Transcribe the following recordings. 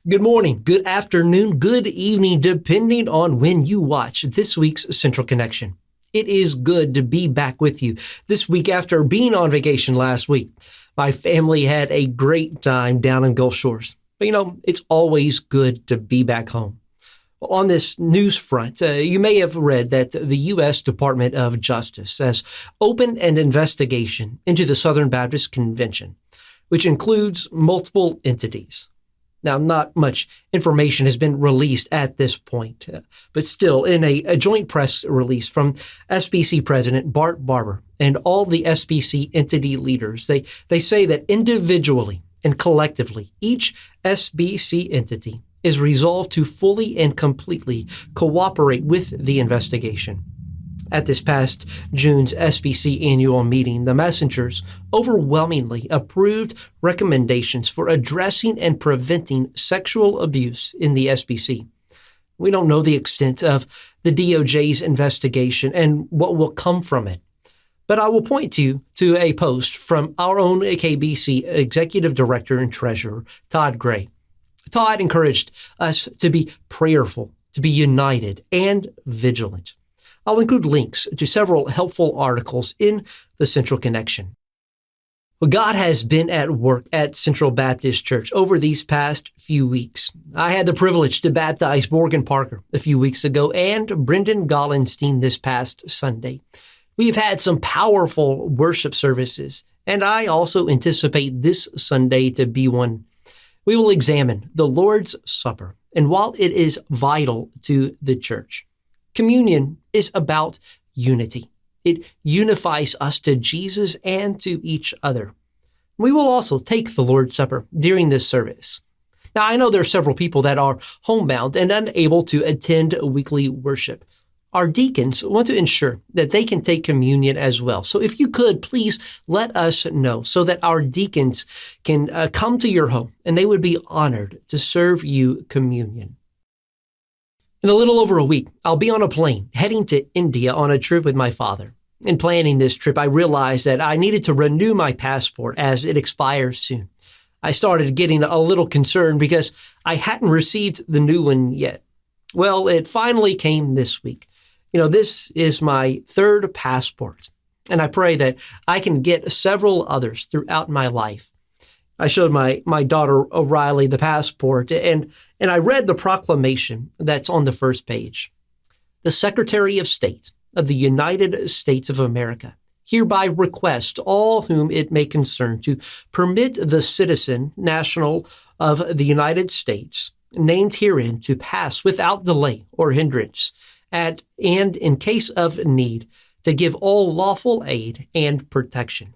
Good morning, good afternoon, good evening, depending on when you watch this week's Central Connection. It is good to be back with you this week after being on vacation last week. My family had a great time down in Gulf Shores. But it's always good to be back home. Well, on this news front, you may have read that the U.S. Department of Justice has opened an investigation into the Southern Baptist Convention, which includes multiple entities. Now, not much information has been released at this point, but still, in a joint press release from SBC President Bart Barber and all the SBC entity leaders, they say that individually and collectively, each SBC entity is resolved to fully and completely cooperate with the investigation. At this past June's SBC annual meeting, the messengers overwhelmingly approved recommendations for addressing and preventing sexual abuse in the SBC. We don't know the extent of the DOJ's investigation and what will come from it, but I will point you to a post from our own KBC Executive Director and Treasurer, Todd Gray. Todd encouraged us to be prayerful, to be united, and vigilant. I'll include links to several helpful articles in the Central Connection. Well, God has been at work at Central Baptist Church over these past few weeks. I had the privilege to baptize Morgan Parker a few weeks ago and Brendan Gollenstein this past Sunday. We've had some powerful worship services, and I also anticipate this Sunday to be one. We will examine the Lord's Supper, and while it is vital to the church, communion is about unity. It unifies us to Jesus and to each other. We will also take the Lord's Supper during this service. Now, I know there are several people that are homebound and unable to attend weekly worship. Our deacons want to ensure that they can take communion as well. So if you could, please let us know so that our deacons can come to your home and they would be honored to serve you communion. In a little over a week, I'll be on a plane heading to India on a trip with my father. In planning this trip, I realized that I needed to renew my passport as it expires soon. I started getting a little concerned because I hadn't received the new one yet. Well, it finally came this week. This is my third passport, and I pray that I can get several others throughout my life. I showed my daughter O'Reilly the passport, and I read the proclamation that's on the first page. The Secretary of State of the United States of America hereby requests all whom it may concern to permit the citizen national of the United States named herein to pass without delay or hindrance, and in case of need, to give all lawful aid and protection.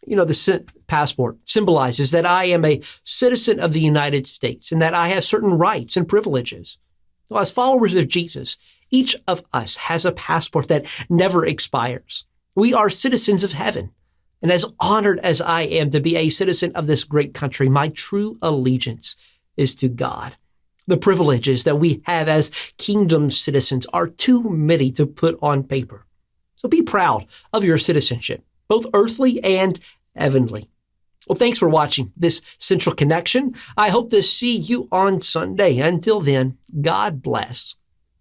The passport symbolizes that I am a citizen of the United States and that I have certain rights and privileges. So as followers of Jesus, each of us has a passport that never expires. We are citizens of heaven. And as honored as I am to be a citizen of this great country, my true allegiance is to God. The privileges that we have as kingdom citizens are too many to put on paper. So be proud of your citizenship, both earthly and heavenly. Well, thanks for watching this Central Connection. I hope to see you on Sunday. Until then, God bless.